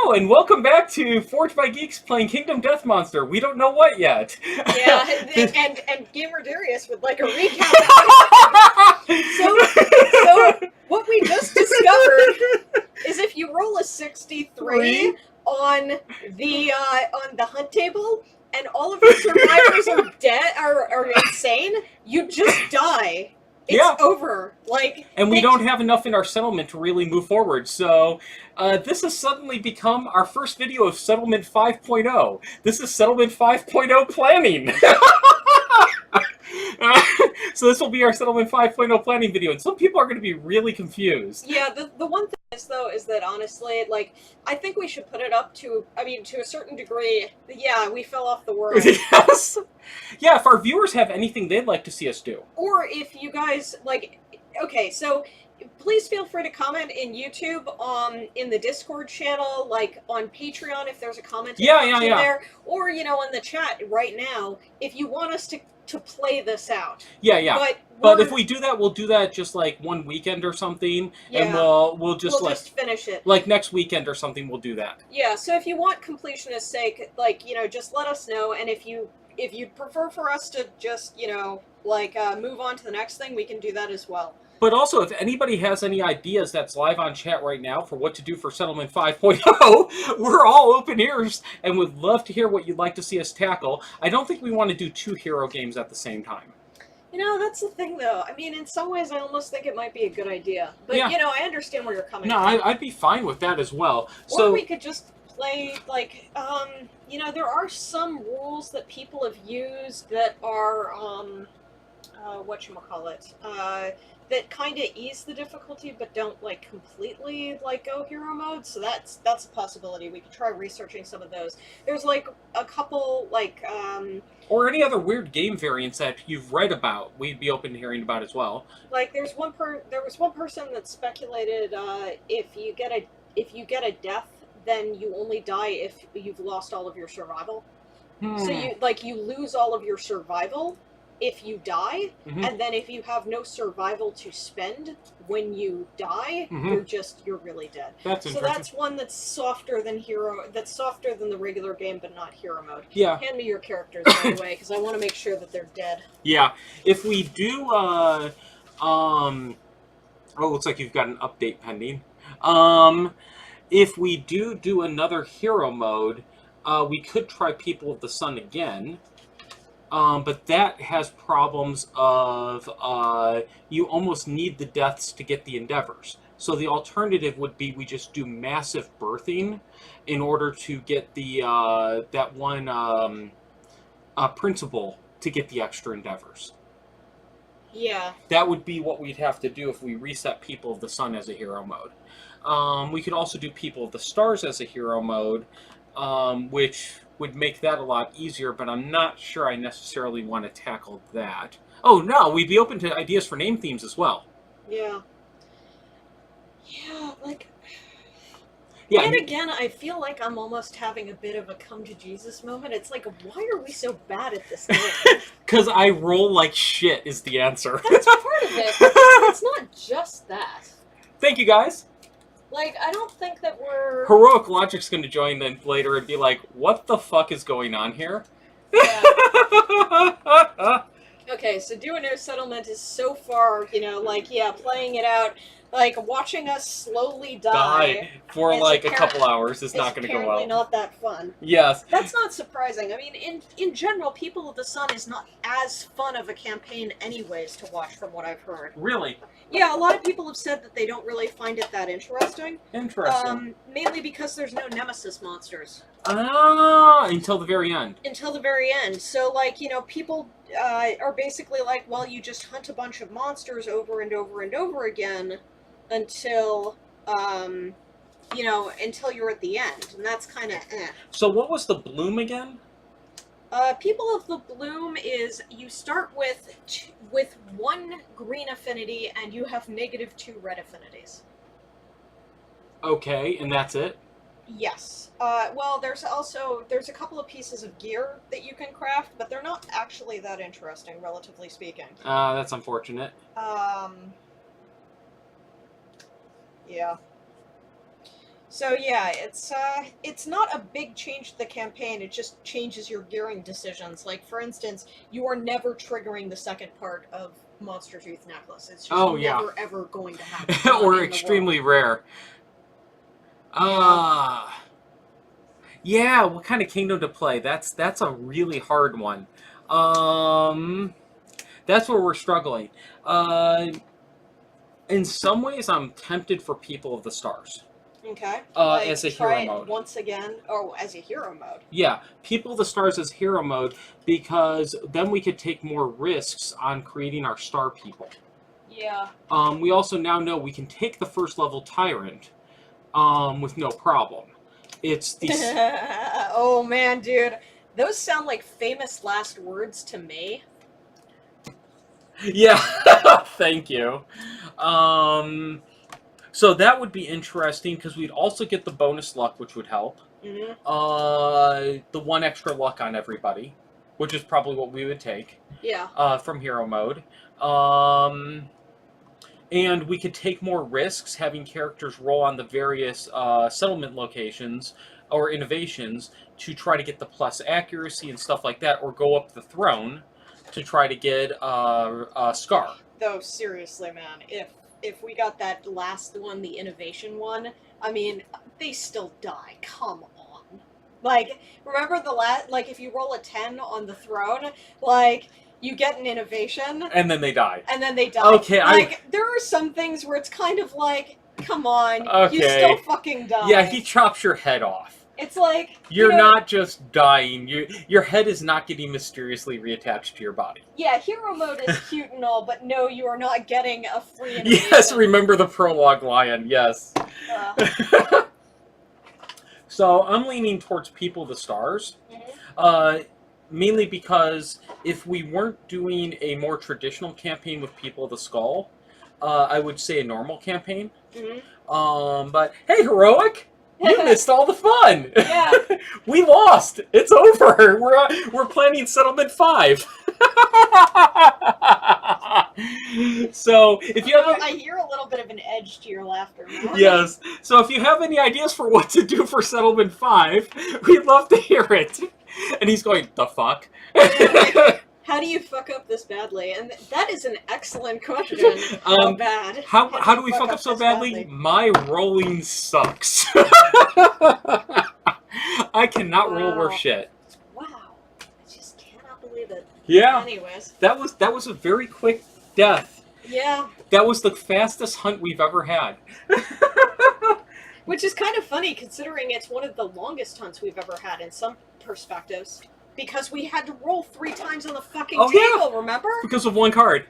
Hello, and welcome back to Forged by Geeks playing Kingdom Death Monster. We don't know what yet. Yeah, and Gamer Darius would like a recap. So what we just discovered is if you roll a 63 on the hunt table and all of your survivors are dead are insane, you just die. It's over. And we don't have enough in our settlement to really move forward, so this has suddenly become our first video of Settlement 5.0. This is Settlement 5.0 planning. So this will be our Settlement 5.0 planning video, and some people are going to be really confused. Yeah, the one thing is that honestly, I think we should put it up to, to a certain degree, yeah, we fell off the world. Yes! Yeah, if our viewers have anything they'd like to see us do. Or if you guys, okay, so please feel free to comment in YouTube, in the Discord channel, on Patreon if there's a comment there, or, on the chat right now, if you want us to play this out. Yeah. But if we do that, we'll do that just one weekend or something, and we'll just finish it. Next weekend or something, we'll do that. Yeah, so if you want completionist sake, just let us know, and if you'd prefer for us to just, move on to the next thing, we can do that as well. But also, if anybody has any ideas that's live on chat right now for what to do for Settlement 5.0, we're all open ears and would love to hear what you'd like to see us tackle. I don't think we want to do 2 hero games at the same time. That's the thing, though. In some ways, I almost think it might be a good idea. But, I understand where you're coming from. No, I'd be fine with that as well. Or we could just play, there are some rules that people have used that are, whatchamacallit, that kind of ease the difficulty, but don't, completely, go hero mode, so that's a possibility. We could try researching some of those. There's, a couple, or any other weird game variants that you've read about, we'd be open to hearing about as well. There was one person that speculated, if you get a death, then you only die if you've lost all of your survival. So you lose all of your survival if you die, and then if you have no survival to spend when you die, you're really dead. That's interesting. So that's one that's softer than the regular game, but not hero mode. Yeah. Hand me your characters right away, because I want to make sure that they're dead. Yeah. If we do, looks like you've got an update pending. If we do another hero mode, we could try People of the Sun again. But that has problems of, you almost need the deaths to get the endeavors. So the alternative would be we just do massive birthing in order to get the, that one, principle to get the extra endeavors. Yeah. That would be what we'd have to do if we reset People of the Sun as a hero mode. We could also do People of the Stars as a hero mode, which would make that a lot easier, but I'm not sure I necessarily want to tackle that. Oh, no, we'd be open to ideas for name themes as well. Yeah. Yeah, and again, I feel like I'm almost having a bit of a come-to-Jesus moment. It's why are we so bad at this game? Because I roll like shit is the answer. That's part of it. It's not just that. Thank you, guys. I don't think that we're... Heroic Logic's going to join then later and be like, what the fuck is going on here? Yeah. Okay, so Do a New Settlement is so far, playing it out, watching us slowly die for a couple hours is not going to go well. It's not that fun. Yes. That's not surprising. In general, People of the Sun is not as fun of a campaign anyways to watch from what I've heard. Really? Yeah, a lot of people have said that they don't really find it that interesting. Interesting. Mainly because there's no nemesis monsters. Until the very end. Until the very end. So, people are basically well, you just hunt a bunch of monsters over and over and over again until, until you're at the end. And that's kind of eh. So what was the bloom again? People of the Bloom is you start with 1 green affinity and you have -2 red affinities. Okay, and that's it? Yes. Well, there's a couple of pieces of gear that you can craft, but they're not actually that interesting, relatively speaking. That's unfortunate. Yeah. So yeah, it's not a big change to the campaign. It just changes your gearing decisions. Like for instance, you are never triggering the second part of Monster Tooth Necklace. It's just never ever going to happen. Or extremely rare. Yeah, what kind of kingdom to play? That's a really hard one. That's where we're struggling. In some ways, I'm tempted for People of the Stars. Okay. As a hero mode. Once again. Oh, as a hero mode. Yeah, People of the Stars as hero mode, because then we could take more risks on creating our star people. Yeah. We also now know we can take the first level Tyrant with no problem. It's the... Oh man, dude. Those sound like famous last words to me. Yeah, thank you. So that would be interesting, because we'd also get the bonus luck, which would help. Mm-hmm. The one extra luck on everybody, which is probably what we would take. Yeah. From hero mode. And we could take more risks having characters roll on the various settlement locations or innovations to try to get the plus accuracy and stuff like that, or go up the throne to try to get a Scar. Though seriously, man, if we got that last one, the innovation one, I mean, they still die. Come on. Like, remember the last, like, if you roll a 10 on the throne, like, you get an innovation. And then they die. And then they die. Okay, like, there are some things where it's kind of like, come on, okay. You still fucking die. Yeah, he chops your head off. It's like... You're not just dying. Your head is not getting mysteriously reattached to your body. Yeah, hero mode is cute and all, but no, you are not getting a free innovation. Yes, remember the Prologue Lion, yes. So, I'm leaning towards People of the Stars. Mm-hmm. Mainly because if we weren't doing a more traditional campaign with People of the Skull, I would say a normal campaign. Mm-hmm. But, hey, Heroic! You missed all the fun. Yeah. We lost. It's over. We're planning Settlement 5. So if you have, I hear a little bit of an edge to your laughter. Yes. So if you have any ideas for what to do for Settlement 5, we'd love to hear it. And he's going, the fuck? How do you fuck up this badly? And that is an excellent question. How bad? How do we fuck up so badly? My rolling sucks. I cannot roll worth shit. Wow. I just cannot believe it. Yeah. Anyways. That was a very quick death. Yeah. That was the fastest hunt we've ever had. Which is kind of funny, considering it's one of the longest hunts we've ever had in some perspectives. Because we had to roll 3 times on the fucking table, remember? Because of one card.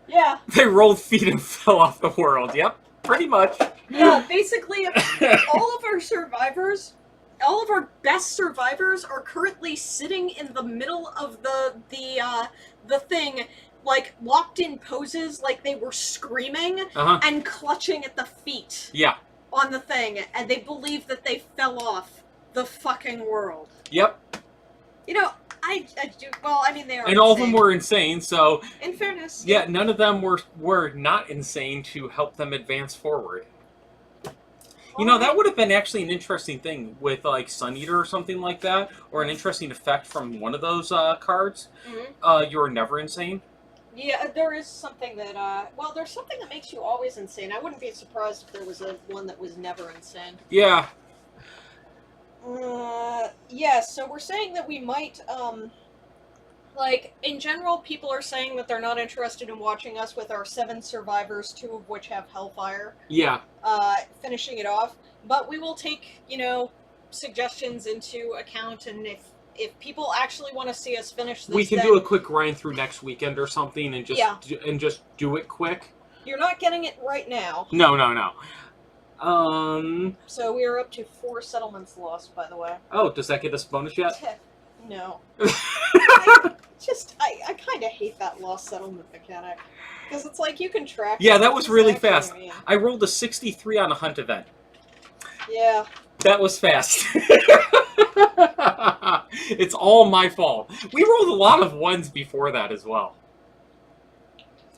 Yeah. They rolled feet and fell off the world. Yep, pretty much. Yeah, basically, all of our survivors, all of our best survivors are currently sitting in the middle of the thing, like, locked in poses, like they were screaming and clutching at the feet. Yeah. On the thing, and they believe that they fell off the fucking world. Yep. You know, I do. Well, I mean, they are. And all of them were insane. So, in fairness, yeah, none of them were not insane to help them advance forward. You know, that would have been actually an interesting thing with like Sun Eater or something like that, or an interesting effect from one of those cards. Mm-hmm. You're never insane. Yeah, there is something that. Well, there's something that makes you always insane. I wouldn't be surprised if there was one that was never insane. Yeah. Yeah, so we're saying that we might, like, in general, people are saying that they're not interested in watching us with our 7 survivors, 2 of which have Hellfire. Yeah. Finishing it off. But we will take, you know, suggestions into account, and if people actually want to see us finish this, we can do a quick grind through next weekend or something, and just do it quick. You're not getting it right now. No. So we are up to 4 settlements lost, by the way. Oh, does that get us bonus yet? No. I kind of hate that lost settlement mechanic. Because it's like you can track... Yeah, that was really fast. I rolled a 63 on a hunt event. Yeah. That was fast. It's all my fault. We rolled a lot of 1s before that as well.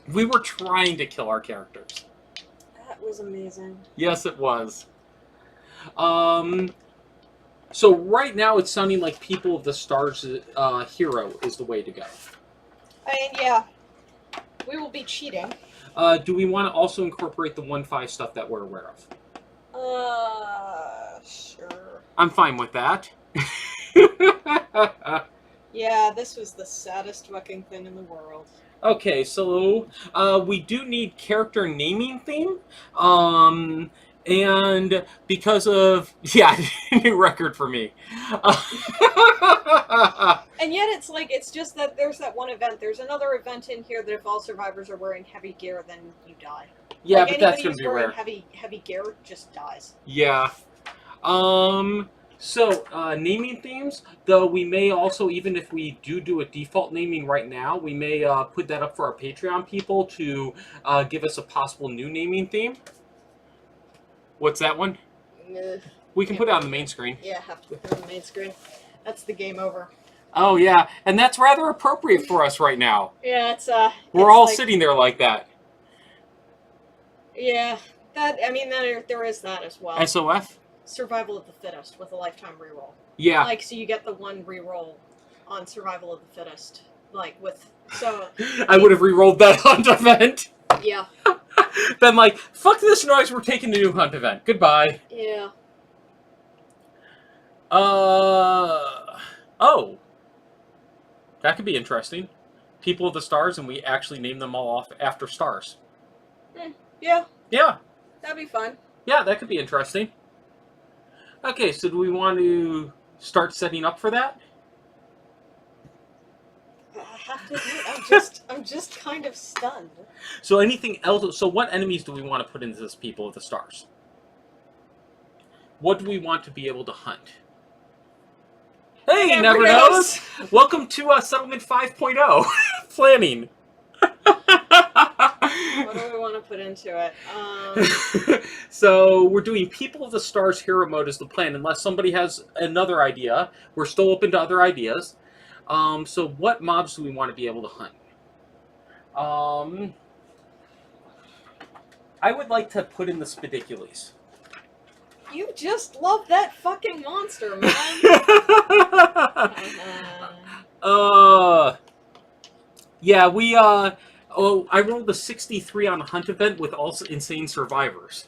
We were trying to kill our characters. That was amazing. Yes, it was. So right now it's sounding like People of the Stars hero is the way to go. I mean, yeah. We will be cheating. Do we want to also incorporate the 1/5 stuff that we're aware of? Sure. I'm fine with that. Yeah, this was the saddest fucking thing in the world. Okay, so we do need character naming theme. And because of, yeah, new record for me. And yet it's just that there's that one event. There's another event in here that if all survivors are wearing heavy gear, then you die. Yeah, like, but that's going to who's be wearing rare. heavy gear just dies. Yeah. So, naming themes, though we may also, even if we do a default naming right now, we may put that up for our Patreon people to give us a possible new naming theme. What's that one? We can put it on the main screen. Yeah, have to put it on the main screen. That's the game over. Oh, yeah, and that's rather appropriate for us right now. Yeah, We're all sitting there like that. Yeah, there is that as well. SOF? Survival of the Fittest with a lifetime reroll. Yeah. Like, so you get the one reroll on Survival of the Fittest. Like, so... I would have re-rolled that hunt event. Yeah. Been like, fuck this noise, we're taking the new hunt event. Goodbye. Yeah. Oh. That could be interesting. People of the Stars, and we actually name them all off after stars. Yeah. Yeah. That'd be fun. Yeah, that could be interesting. Okay, so do we want to start setting up for that? I have to admit, I'm just kind of stunned. So anything else? So what enemies do we want to put into this People of the Stars? What do we want to be able to hunt? Hey, never knows. Welcome to Settlement 5.0 planning. What do we want to put into it? So we're doing People of the Stars hero mode as the plan, unless somebody has another idea. We're still open to other ideas. So what mobs do we want to be able to hunt? I would like to put in the Spidicules. You just love that fucking monster, man. Yeah, we, I rolled a 63 on a hunt event with also insane survivors.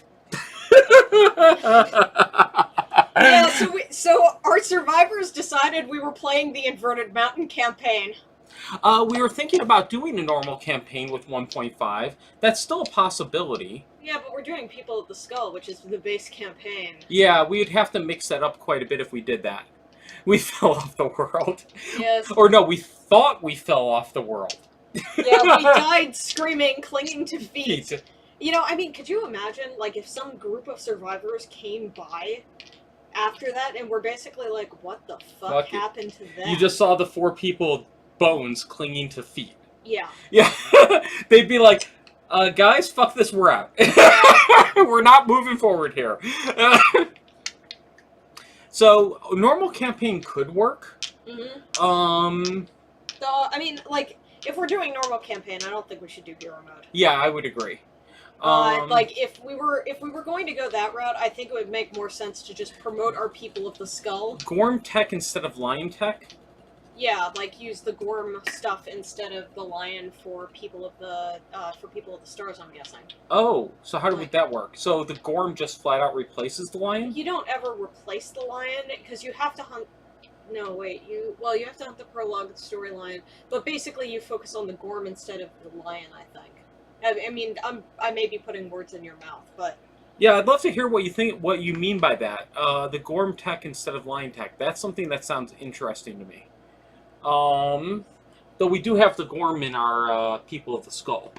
Yeah, so our survivors decided we were playing the Inverted Mountain campaign. We were thinking about doing a normal campaign with 1.5. That's still a possibility. Yeah, but we're doing People of the Skull, which is the base campaign. Yeah, we'd have to mix that up quite a bit if we did that. We fell off the world. Yes. Or no, we thought we fell off the world. Yeah, we died screaming, clinging to feet. You know, I mean, could you imagine, like, if some group of survivors came by after that and were basically like, what the fuck happened to them? You just saw the 4 people bones clinging to feet. Yeah. Yeah. They'd be like, guys, fuck this, we're out. We're not moving forward here. So, a normal campaign could work. Mm-hmm. So, I mean, like, if we're doing normal campaign, I don't think we should do hero mode. Yeah, I would agree. Like, if we were going to go that route, I think it would make more sense to just promote our People of the Skull. Gorm tech instead of lion tech? Yeah, like use the Gorm stuff instead of the lion for People of the Stars, I'm guessing. Oh, so how would that work? So the Gorm just flat out replaces the lion? You don't ever replace the lion, because you have to hunt... No, wait, you have to hunt the prologue storyline, but basically you focus on the Gorm instead of the lion, I think. I mean, I may be putting words in your mouth, but... Yeah, I'd love to hear what you mean by that. The Gorm tech instead of lion tech. That's something that sounds interesting to me. Though we do have the Gorm in our People of the Skull.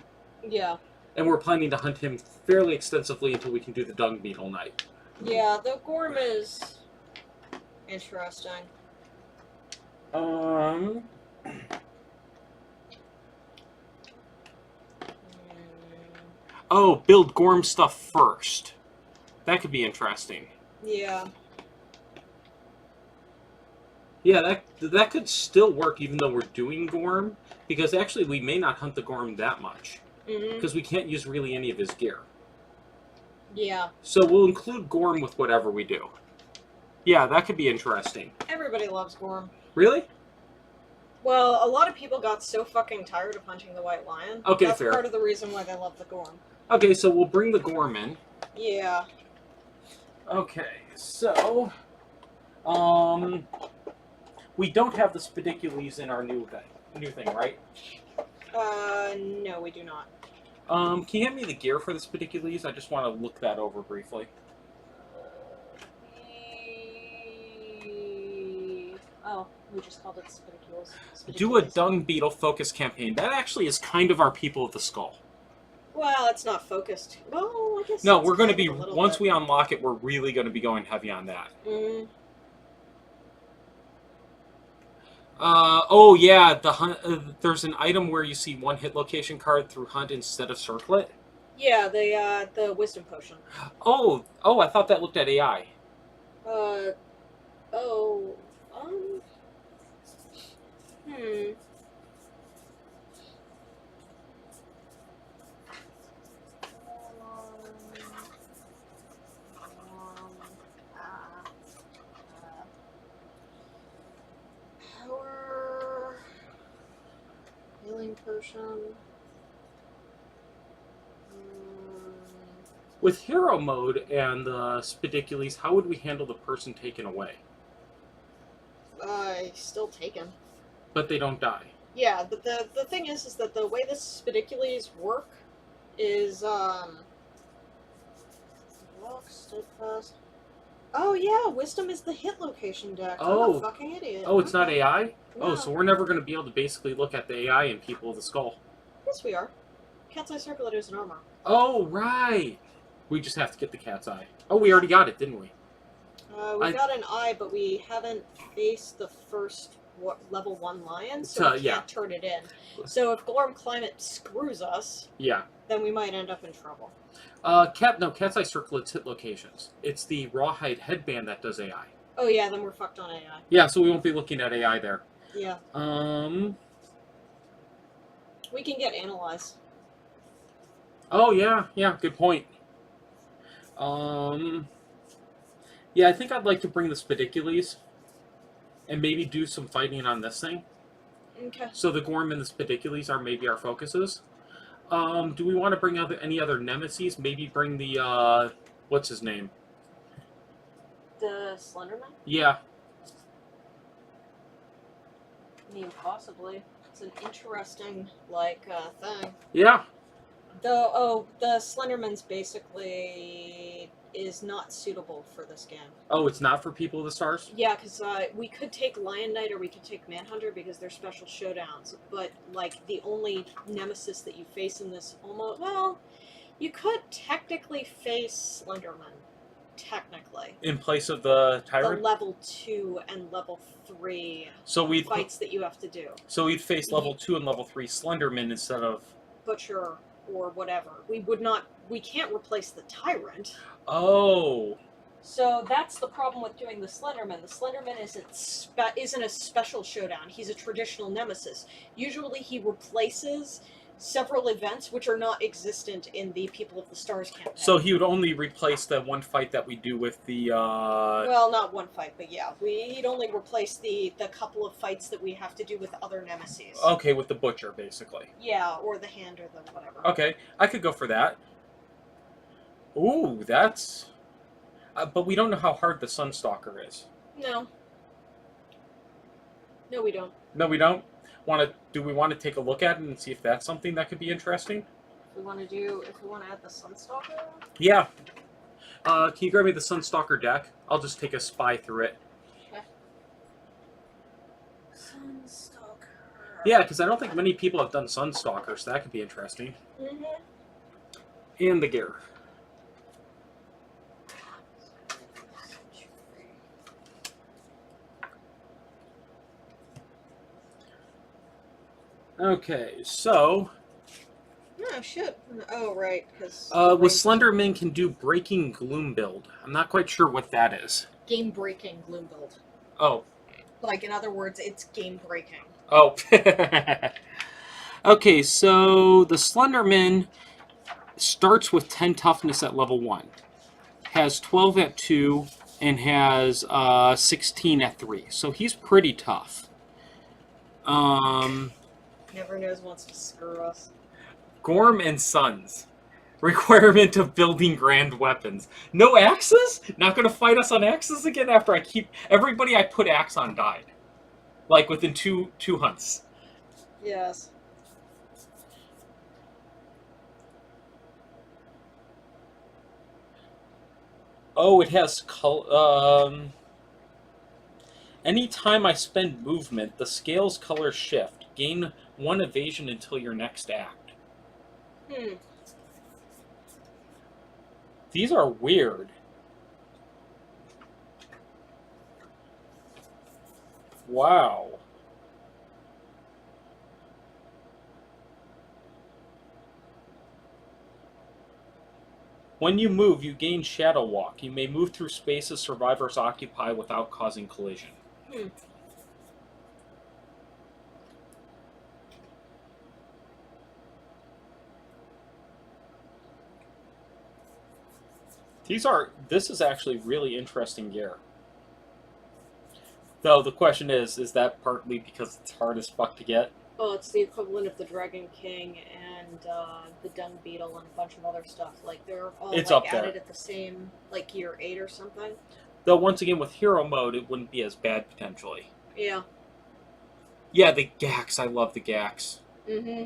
Yeah. And we're planning to hunt him fairly extensively until we can do the Dung Beetle night. Yeah, the Gorm is interesting. Oh, build Gorm stuff first. That could be interesting. Yeah. Yeah, that could still work even though we're doing Gorm, because actually we may not hunt the Gorm that much. Because we can't use really any of his gear. Yeah. So we'll include Gorm with whatever we do. Yeah, that could be interesting. Everybody loves Gorm. Really? Well, a lot of people got so fucking tired of hunting the White Lion. Okay, That's fair. part of the reason why they love the Gorm. Okay, so we'll bring the Gorm in. Yeah. Okay, so... we don't have the Spedicules in our new thing, right? No, we do not. Can you hand me the gear for the Spedicules? I just want to look that over briefly. Oh, we just called it Spedicules. Do a dung beetle focus campaign. That actually is kind of our People of the Skull. Well, it's not focused. Well, I guess. No, it's we're going to kind be, of a little once bit. we unlock it, we're really going to be going heavy on that. Mm. Oh yeah, the hunt. There's an item where you see one hit location card through hunt instead of circlet. Yeah, the wisdom potion. Oh, I thought that looked at AI. Oh, Power healing potion. With hero mode and the Spedicules, how would we handle the person taken away? Still taken. But they don't die. Yeah, but the thing is that the way the Spedicules work is, block, steadfast. Oh yeah, wisdom is the hit location deck. Oh. I'm a fucking idiot. Oh, it's not AI? No. Oh, so we're never going to be able to basically look at the AI in People of the Skull. Yes, we are. Cat's Eye Circlet is an armor. Oh, right. We just have to get the cat's eye. Oh, we already got it, didn't we? We got an eye, but we haven't faced the first level 1 lion, so we can't yeah. turn it in. So if Gorm Climate screws us, Yeah. then we might end up in trouble. Cat's Eye Circlet's hit locations. It's the Rawhide headband that does AI. Oh yeah, then we're fucked on AI. Yeah, so we won't be looking at AI there. Yeah. We can get Analyze. Oh, yeah, good point. Yeah, I think I'd like to bring the Spedicules and maybe do some fighting on this thing. Okay. So the Gorm and the Spedicules are maybe our focuses. Do we want to bring any other nemesis? Maybe bring the, what's his name? The Slenderman? Yeah. I mean, possibly. It's an interesting, thing. Yeah. The Slenderman's basically is not suitable for this game. Oh, it's not for People of the Stars? Yeah, because we could take Lion Knight or we could take Manhunter because they're special showdowns. But, the only nemesis that you face in this you could technically face Slenderman. Technically. In place of the Tyrant? The level 2 and level 3 fights that you have to do. So we'd face level 2 and level 3 Slenderman instead of... Butcher or whatever. We can't replace the Tyrant. Oh. So that's the problem with doing the Slenderman. The Slenderman isn't a special showdown. He's a traditional nemesis. Usually he replaces several events which are not existent in the People of the Stars campaign. So he would only replace the one fight that we do with the... Well, not one fight, but yeah. He'd only replace the couple of fights that we have to do with other nemesis. Okay, with the Butcher, basically. Yeah, or the Hand or the whatever. Okay, I could go for that. Ooh, that's... but we don't know how hard the Sunstalker is. No. No, we don't. No, we don't? Do we want to take a look at it and see if that's something that could be interesting? If we want to add the Sunstalker? Yeah. Can you grab me the Sunstalker deck? I'll just take a spy through it. Okay. Sunstalker. Yeah, because I don't think many people have done Sunstalker, so that could be interesting. Mm-hmm. And the gear. Okay, so... Oh, shit. Oh, right, because... with Slenderman can do Breaking Gloom build. I'm not quite sure what that is. Game-breaking Gloom build. Oh. In other words, it's game-breaking. Oh. Okay, so the Slenderman Starts with 10 toughness at level 1. Has 12 at 2, and has 16 at 3. So he's pretty tough. Never knows wants to screw us. Gorm and Sons. Requirement of building grand weapons. No axes? Not going to fight us on axes again after I keep... Everybody I put axe on died. Like within two hunts. Yes. Oh, it has... Anytime I spend movement, the scale's colors shift. Gain 1 evasion until your next act. These are weird. Wow. When you move, you gain Shadow Walk. You may move through spaces survivors occupy without causing collision. This is actually really interesting gear. Though the question is that partly because it's hard as fuck to get? Oh, it's the equivalent of the Dragon King and the Dung Beetle and a bunch of other stuff. Like, they're all added at the same, year 8 or something. Though, once again, with hero mode, it wouldn't be as bad, potentially. Yeah. Yeah, the Gax. I love the Gax. Mm-hmm.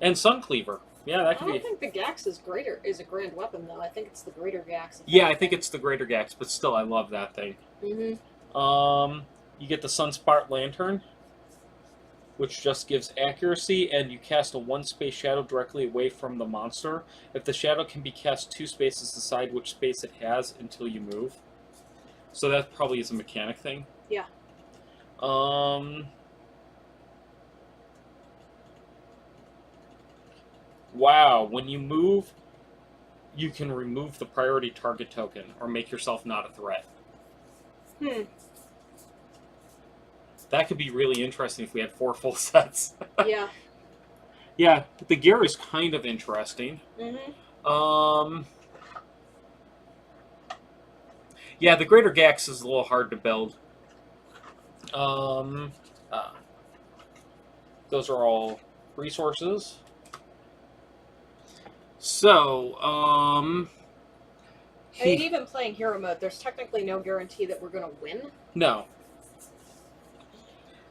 And Suncleaver. Yeah, that could be... I don't think the Gax is a grand weapon, though. I think it's the greater Gax. Yeah, I think it's the greater Gax, but still, I love that thing. Mm-hmm. You get the Sunspot Lantern, which just gives accuracy, and you cast a 1-space shadow directly away from the monster. If the shadow can be cast 2 spaces, decide which space it has until you move. So that probably is a mechanic thing. Yeah. Wow, when you move, you can remove the priority target token, or make yourself not a threat. That could be really interesting if we had 4 full sets. Yeah. Yeah, the gear is kind of interesting. Mm-hmm. Yeah, the Greater Gax is a little hard to build. Those are all resources. So, I mean, even playing hero mode, there's technically no guarantee that we're going to win. No.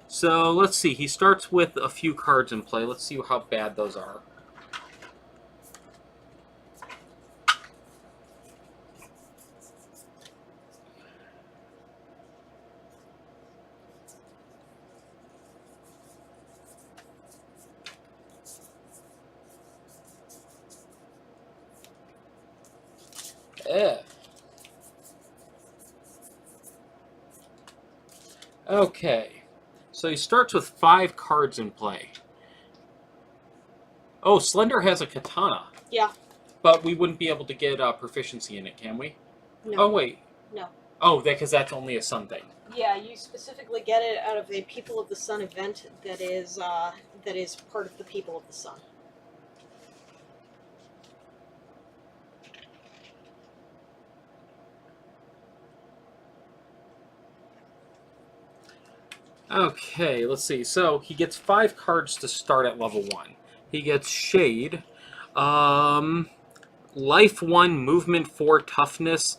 So, let's see. He starts with a few cards in play. Let's see how bad those are. Okay. So he starts with 5 cards in play. Oh, Slender has a katana. Yeah. But we wouldn't be able to get proficiency in it, can we? No. Oh, wait. No. Oh, because that's only a Sun thing. Yeah, you specifically get it out of a People of the Sun event that is part of the People of the Sun. Okay, let's see. So he gets 5 cards to start at level 1. He gets Shade, Life 1, Movement 4, Toughness,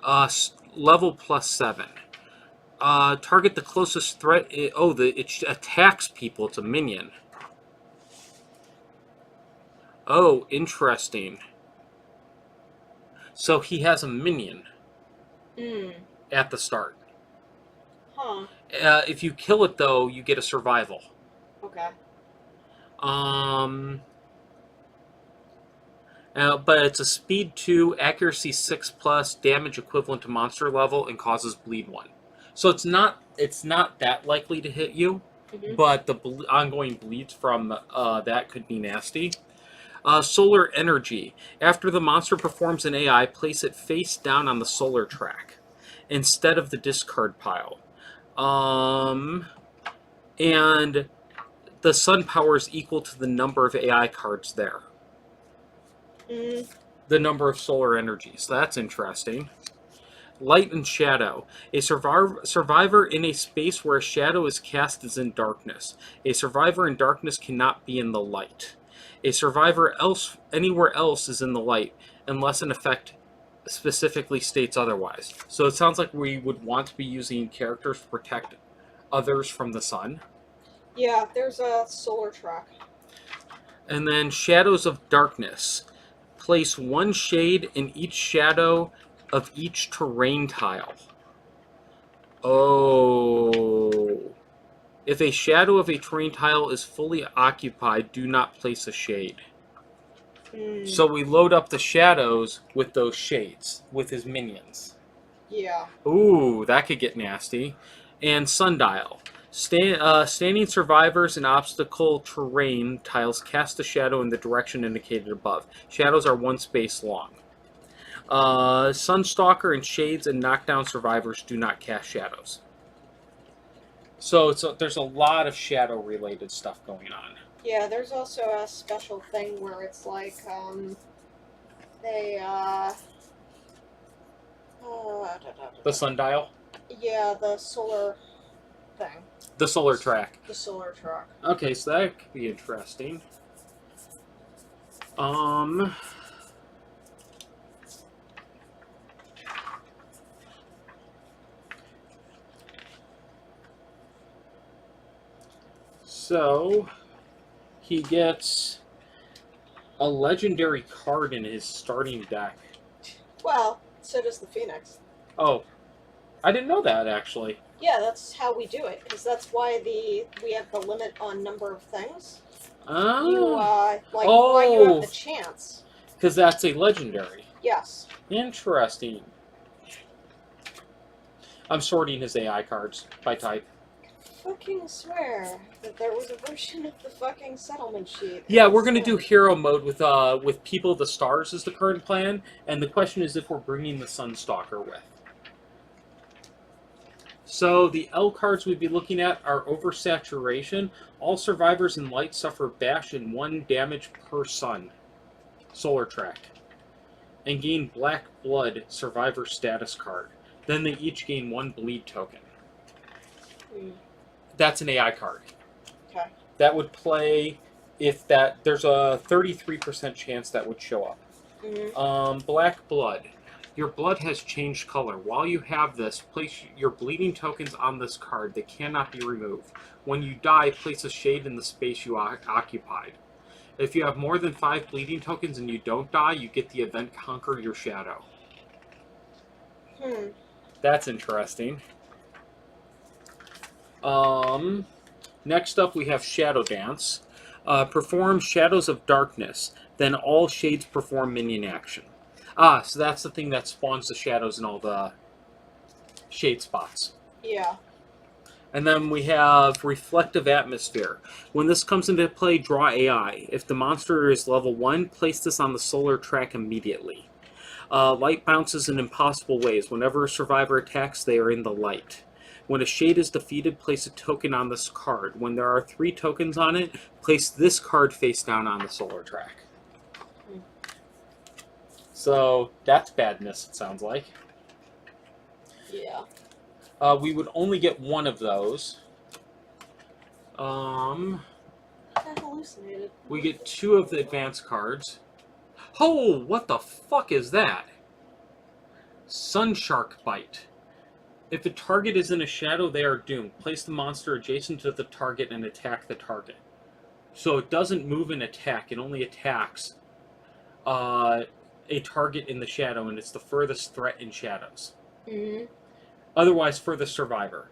level +7. Target the closest threat. It attacks people. It's a minion. Oh, interesting. So he has a minion at the start. Huh. If you kill it, though, you get a survival. Okay. But it's a speed 2, accuracy 6+, damage equivalent to monster level, and causes bleed 1. So it's not that likely to hit you, but the ongoing bleeds from that could be nasty. Solar Energy. After the monster performs an AI, place it face down on the solar track instead of the discard pile. And the sun power is equal to the number of AI cards there. Mm. the number of solar energies. That's interesting. Light and shadow. A survivor in a space where a shadow is cast is in darkness. A survivor in darkness cannot be in the light. A survivor anywhere else is in the light, unless an effect specifically states otherwise. So it sounds like we would want to be using characters to protect others from the sun. Yeah, there's a solar track. And then shadows of darkness. Place one shade in each shadow of each terrain tile. Oh. If a shadow of a terrain tile is fully occupied, do not place a shade. Mm. So we load up the shadows with those shades, with his minions. Yeah. Ooh, that could get nasty. And sundial. Standing survivors in obstacle terrain tiles cast a shadow in the direction indicated above. Shadows are one space long. Sunstalker and shades and knockdown survivors do not cast shadows. So there's a lot of shadow related stuff going on. Yeah, there's also a special thing where it's like, they, The sundial? yeah, the solar thing. The solar track. The solar track. Okay, so that could be interesting. So he gets a legendary card in his starting deck. Well, so does the Phoenix. Oh, I didn't know that actually. Yeah, that's how we do it, because that's why we have the limit on number of things. Oh. Why you have the chance. Because that's a legendary. Yes. Interesting. I'm sorting his AI cards by type. Fucking swear that there was a version of the fucking settlement sheet. Yeah, we're gonna do hero mode with People of the Stars is the current plan, and the question is if we're bringing the Sunstalker with. So the L cards we'd be looking at are Oversaturation. All survivors in light suffer bash and 1 damage per sun. Solar track. And gain Black Blood survivor status card. Then they each gain 1 bleed token. That's an AI card. Okay. That would play if there's a 33% chance that would show up. Mm-hmm. Black Blood. Your blood has changed color. While you have this, place your bleeding tokens on this card. They cannot be removed. When you die, place a shade in the space you occupied. If you have more than 5 bleeding tokens and you don't die, you get the event Conquer Your Shadow. That's interesting. Next up we have Shadow Dance. Perform Shadows of Darkness. Then all shades perform minion action. So that's the thing that spawns the shadows in all the shade spots. Yeah. And then we have Reflective Atmosphere. When this comes into play, draw AI. If the monster is level 1, place this on the solar track immediately. Light bounces in impossible ways. Whenever a survivor attacks, they are in the light. When a shade is defeated, place a token on this card. When there are 3 tokens on it, place this card face down on the solar track. So that's badness, it sounds like. Yeah. We would only get 1 of those. I hallucinated. We get 2 of the advanced cards. Oh, what the fuck is that? Sunshark Bite. If the target is in a shadow, they are doomed. Place the monster adjacent to the target and attack the target. So it doesn't move and attack, it only attacks a target in the shadow, and it's the furthest threat in shadows. Mm-hmm. Otherwise, furthest survivor.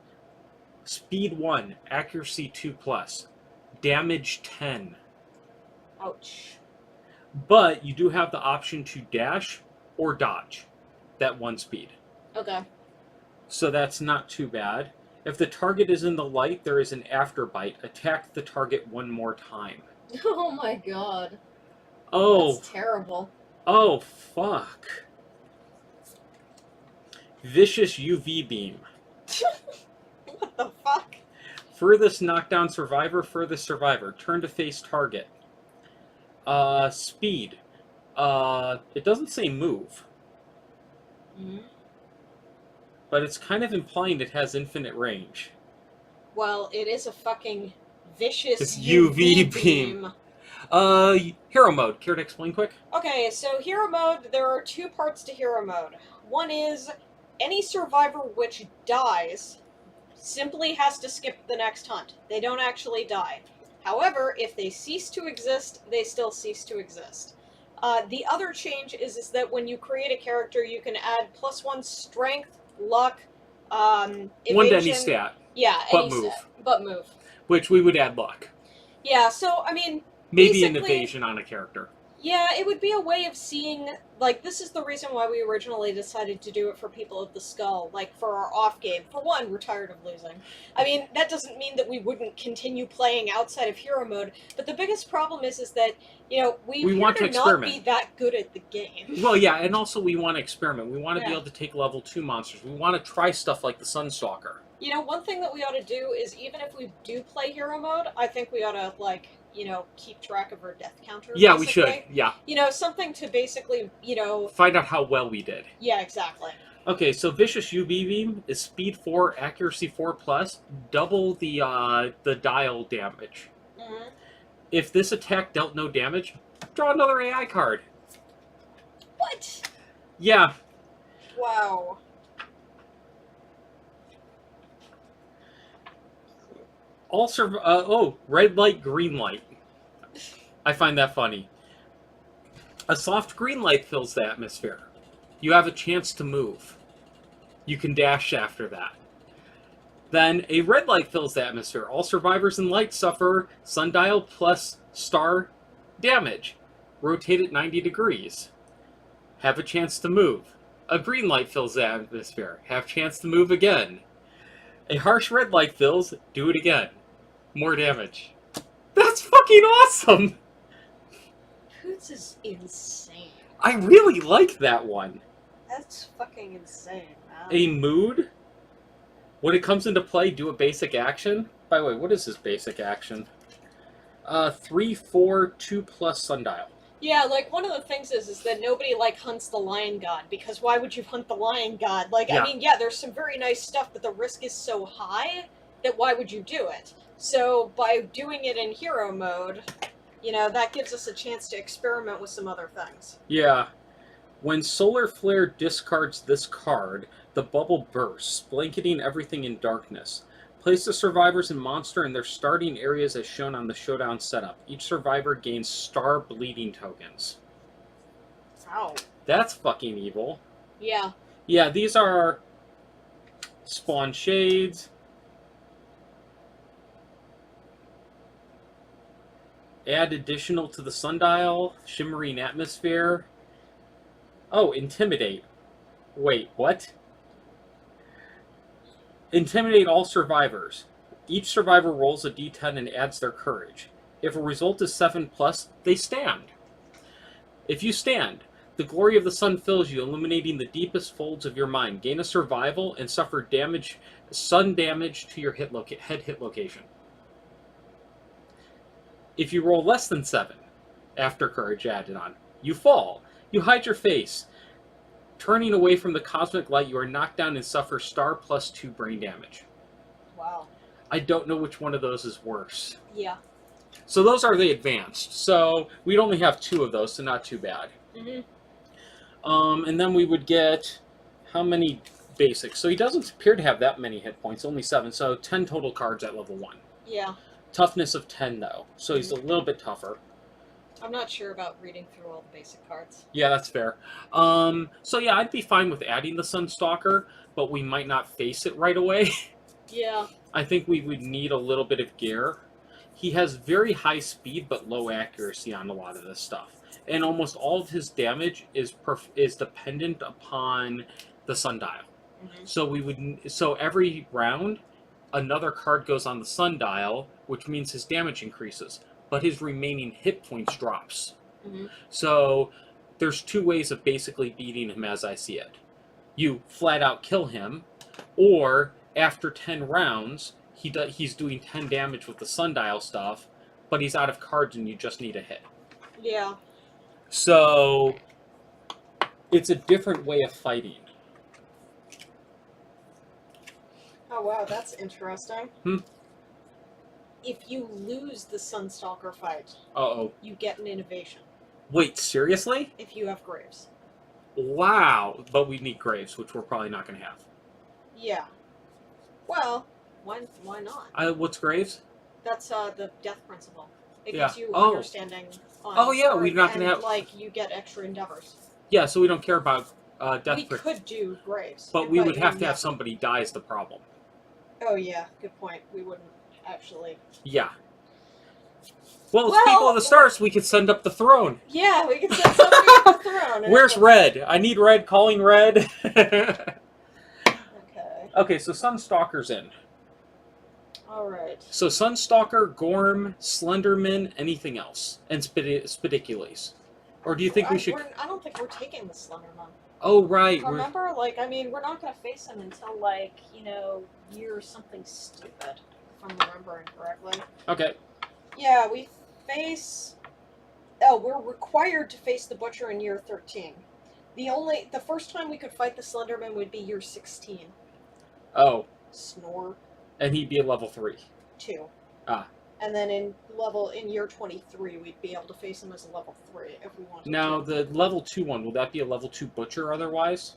Speed 1, accuracy 2+, damage 10. Ouch. But you do have the option to dash or dodge that 1 speed. Okay. So that's not too bad. If the target is in the light, there is an afterbite. Attack the target 1 more time. Oh my god. Oh. That's terrible. Oh, fuck. Vicious UV Beam. What the fuck? Furthest knockdown survivor, furthest survivor. Turn to face target. Speed. It doesn't say move, Mm-hmm. but it's kind of implying it has infinite range. Well, it is a fucking vicious This UV UV beam. Hero mode. Care to explain quick? Okay, so hero mode, there are two parts to hero mode. One is any survivor which dies simply has to skip the next hunt. They don't actually die. However, if they cease to exist, they still cease to exist. The other change is that when you create a character, you can add +1 strength, luck, evasion. One to any stat. Yeah, but any move. stat. But move. Which we would add luck. Yeah, so, I mean, maybe an evasion on a character. Yeah, it would be a way of seeing, like, this is the reason why we originally decided to do it for People of the Skull, like, for our off game. For one, we're tired of losing. I mean, that doesn't mean that we wouldn't continue playing outside of hero mode, but the biggest problem is that, you know, we want to not experiment. be that good at the game. Well, yeah, and also we want to experiment. We want to be Yeah. able to take level 2 monsters. We want to try stuff like the Sunstalker. You know, one thing that we ought to do is, even if we do play hero mode, I think we ought to, like, you know, keep track of our death counter. Yeah, basically. we should. Yeah. You know, something to basically, you know... find out how well we did. Yeah, exactly. Okay, so Vicious UV Beam is speed 4, accuracy 4+, double the dial damage. Mm-hmm. If this attack dealt no damage, draw another AI card. What? Yeah. Wow. Red light, green light. I find that funny. A soft green light fills the atmosphere. You have a chance to move. You can dash after that. Then a red light fills the atmosphere. All survivors in light suffer sundial plus star damage. Rotate it 90 degrees. Have a chance to move. A green light fills the atmosphere. Have chance to move again. A harsh red light fills. Do it again. More damage. That's fucking awesome! This is insane. I really like that one. That's fucking insane, man. A mood. When it comes into play, do a basic action. By the way, what is this basic action? 3, 4, 2+ sundial. Yeah, like, one of the things is that nobody, like, hunts the lion god, because why would you hunt the lion god? Like, Yeah. I mean, yeah, there's some very nice stuff, but the risk is so high that why would you do it? So, by doing it in hero mode, you know, that gives us a chance to experiment with some other things. Yeah. When Solar Flare discards this card, the bubble bursts, blanketing everything in darkness. Place the survivors and monster in their starting areas as shown on the showdown setup. Each survivor gains star bleeding tokens. Ow. That's fucking evil. Yeah. Yeah, these are spawn shades. Add additional to the sundial, shimmering atmosphere. Oh, intimidate. Wait, what? Intimidate all survivors. Each survivor rolls a d10 and adds their courage. If a result is 7+, they stand. If you stand, the glory of the sun fills you, illuminating the deepest folds of your mind. Gain a survival and suffer damage, sun damage to your head hit location. If you roll less than 7, after courage added on, you fall. You hide your face. Turning away from the cosmic light, you are knocked down and suffer star +2 brain damage. Wow. I don't know which one of those is worse. Yeah. So those are the advanced. So we'd only have 2 of those, so not too bad. Mm-hmm. And then we would get how many basics? So he doesn't appear to have that many hit points, only 7. So 10 total cards at level 1. Yeah. Toughness of 10, though. So he's a little bit tougher. I'm not sure about reading through all the basic cards. Yeah, that's fair. So yeah, I'd be fine with adding the Sunstalker, but we might not face it right away. Yeah. I think we would need a little bit of gear. He has very high speed, but low accuracy on a lot of this stuff. And almost all of his damage is dependent upon the sundial. Mm-hmm. So every round, another card goes on the sundial, which means his damage increases, but his remaining hit points drops. Mm-hmm. So there's 2 ways of basically beating him as I see it. You flat out kill him, or after 10 rounds, he's doing 10 damage with the sundial stuff, but he's out of cards and you just need a hit. Yeah. So it's a different way of fighting. Oh wow, that's interesting. Hmm. If you lose the Sunstalker fight, Uh-oh. you get an innovation. Wait, seriously? If you have Graves. Wow. But we need Graves, which we're probably not going to have. Yeah. Well, why not? What's Graves? That's the death principle. It Yeah. gives you Oh. understanding on Oh, yeah, we're Earth, not gonna and, have- like, you get extra endeavors. Yeah, so we don't care about death. We could do Graves. But we would have to yeah. have somebody die is the problem. Oh yeah, good point. We wouldn't actually. Yeah. Well, as people of the stars, we could send up the throne. Yeah, we could send somebody up the throne. Where's Red? I need Red. Calling Red. Okay. Okay, so Sunstalker's in. All right. So Sunstalker, Gorm, Slenderman, anything else, and Spidicules. Or do you think we should? I don't think we're taking the Slenderman. Oh right. Remember, like, I mean, we're not gonna face him until, like, year something stupid, if I'm remembering correctly. Okay. Yeah, we face. Oh, we're required to face the Butcher in year 13. The first time we could fight the Slenderman would be year 16. Oh. Snore. And he'd be a level 3. 2. Ah. And then in year 23, we'd be able to face him as a level 3 if we wanted Now, to. the level 2 one, will that be a level 2 Butcher otherwise?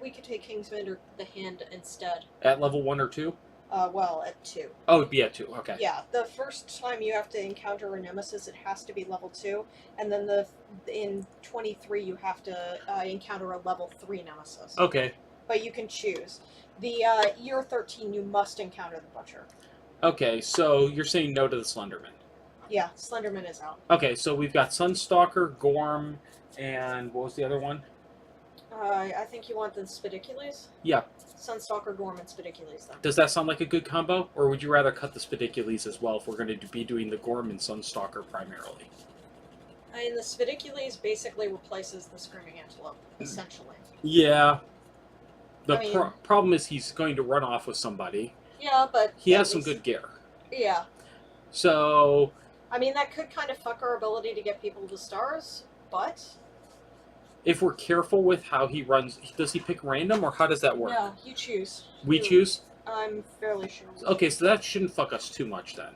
We could take Kingsman or the Hand instead. At level 1 or 2? Well, at 2. Oh, it'd be at 2, okay. Yeah, the first time you have to encounter a nemesis, it has to be level 2, and then in 23 you have to encounter a level 3 nemesis. Okay. But you can choose. The year 13, you must encounter the Butcher. Okay, so you're saying no to the Slenderman. Yeah, Slenderman is out. Okay, so we've got Sunstalker, Gorm, and what was the other one? I think you want the Spidicules? Yeah. Sunstalker, Gorm, and Spidicules, then. Does that sound like a good combo? Or would you rather cut the Spidicules as well if we're going to be doing the Gorm and Sunstalker primarily? I mean, the Spidicules basically replaces the Screaming Antelope, essentially. Yeah. The I mean, problem is he's going to run off with somebody. Yeah, but... He has some good gear. Yeah. So... I mean, that could kind of fuck our ability to get people to the stars, but... If we're careful with how he runs, does he pick random, or how does that work? No, you choose. We choose? I'm fairly sure. Okay, so that shouldn't fuck us too much then.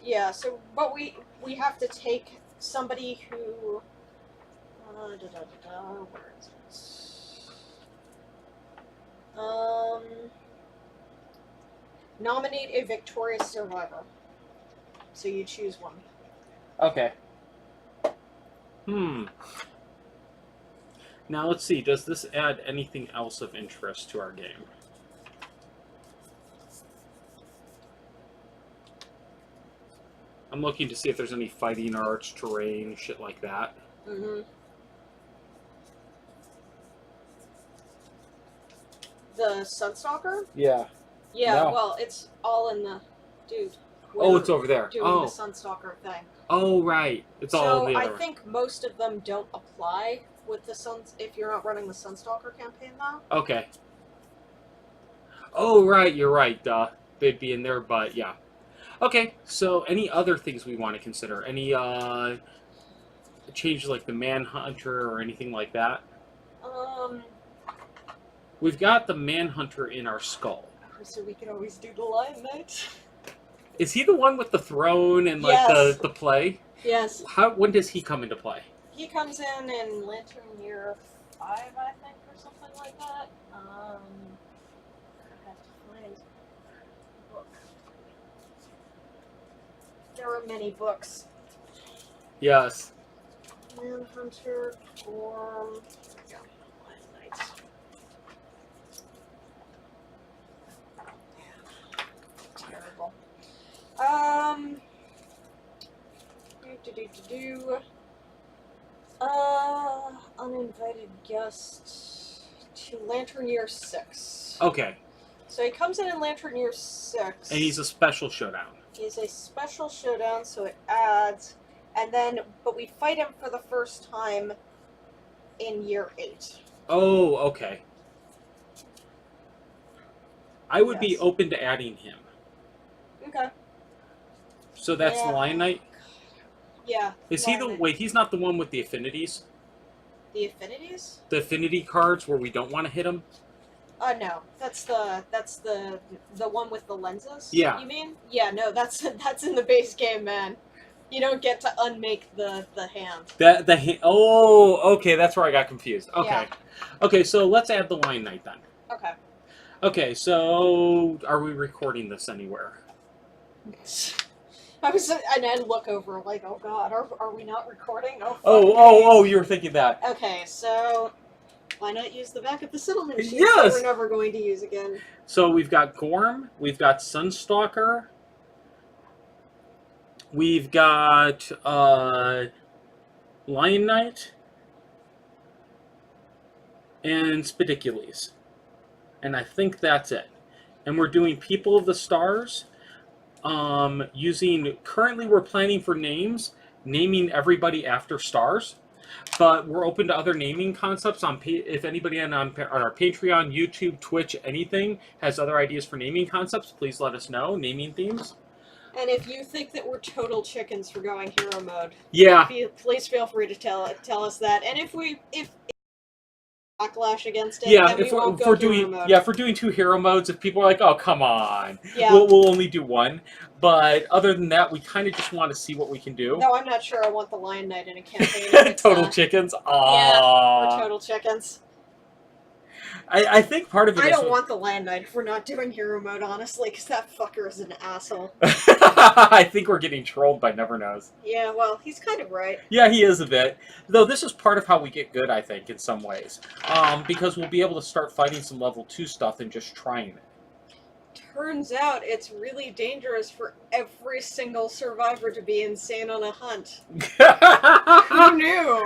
Yeah, so, but we have to take somebody who... where is it? Nominate a victorious survivor. So you choose one. Okay. Now let's see, does this add anything else of interest to our game? I'm looking to see if there's any fighting arts, terrain, shit like that. Mm-hmm. The Sunstalker? Yeah. Yeah, No. well, it's all in the... Dude. Oh, it's over there. Doing Oh. the Sunstalker thing. Oh, right. It's all in the other I think most of them don't apply with the Suns if you're not running the Sunstalker campaign now. Okay. Oh, right, you're right. They'd be in there, but yeah. Okay, so any other things we want to consider? Any changes like the Manhunter or anything like that? We've got the Manhunter in our skull. So we can always do the Lion Knight. Is he the one with the throne and like Yes. the play? Yes. When does he come into play? He comes in Lantern Year 5, I think, or something like that. I have to find a book. There are many books. Yes. Manhunter, Gorm, Lion Knight. Terrible. Uninvited guest to Lantern Year 6. Okay. So he comes in Lantern Year 6. And he's a special showdown. He's a special showdown, so it adds, but we fight him for the first time in Year 8. Oh, okay. I would be Yes. open to adding him. Okay. So that's the Yeah. Lion Knight? Yeah. Is he the... Wait, he's not the one with the affinities? The affinities? The affinity cards where we don't want to hit him? No. That's the one with the lenses? Yeah. You mean? Yeah, no, that's in the base game, man. You don't get to unmake the hand. Oh, okay, that's where I got confused. Okay. Yeah. Okay, so let's add the Lion Knight then. Okay. Okay, so are we recording this anywhere? And I look over like, oh god, are we not recording? Oh, you were thinking that. Okay, so why not use the back of the settlement sheet Yes! that we're never going to use again? So we've got Gorm, we've got Sunstalker, we've got Lion Knight, and Spedicules. And I think that's it. And we're doing People of the Stars. Currently we're planning for naming everybody after stars, but we're open to other naming concepts. If anybody on our Patreon, YouTube, Twitch, anything has other ideas for naming concepts, please let us know. Naming themes. And if you think that we're total chickens for going hero mode, yeah, please feel free to tell us that. And if backlash against it, yeah, then if we won't we're go doing hero mode. yeah, if we're doing 2 hero modes, if people are like, oh come on, yeah, we'll only do 1. But other than that, we kind of just want to see what we can do. No, I'm not sure I want the Lion Knight in a campaign. Total chickens. Aww. Yeah, we're total chickens. I think part of it I is... don't want the Lion Knight if we're not doing hero mode, honestly, because that fucker is an asshole. I think we're getting trolled by Never Knows. Yeah, well, he's kind of right. Yeah, he is a bit. Though this is part of how we get good, I think, in some ways. Because we'll be able to start fighting some level 2 stuff and just trying it. Turns out it's really dangerous for every single survivor to be insane on a hunt. Who knew?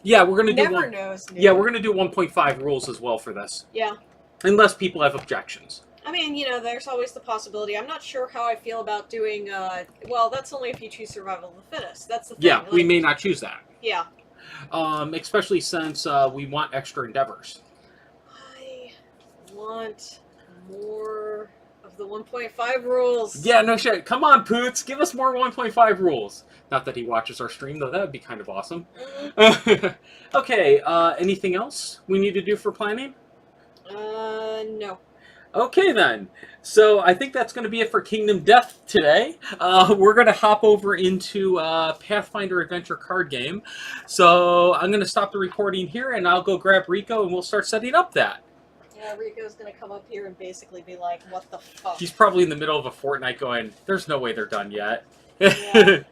Yeah, we're gonna do Never knows. Yeah, we're gonna do 1.5 rules as well for this. Yeah. Unless people have objections. I mean, there's always the possibility. I'm not sure how I feel about doing. Well, that's only if you choose survival of the fittest. That's the thing. Yeah, we may not choose that. Yeah. Especially since we want extra endeavors. I want more of the 1.5 rules. Yeah, no shit. Come on, Poots. Give us more 1.5 rules. Not that he watches our stream, though. That would be kind of awesome. Okay, anything else we need to do for planning? No. Okay, then. So I think that's going to be it for Kingdom Death today. We're going to hop over into Pathfinder Adventure card game. So I'm going to stop the recording here, and I'll go grab Rico, and we'll start setting up that. Yeah, Rico's going to come up here and basically be like, what the fuck? He's probably in the middle of a fortnight going, there's no way they're done yet. Yeah.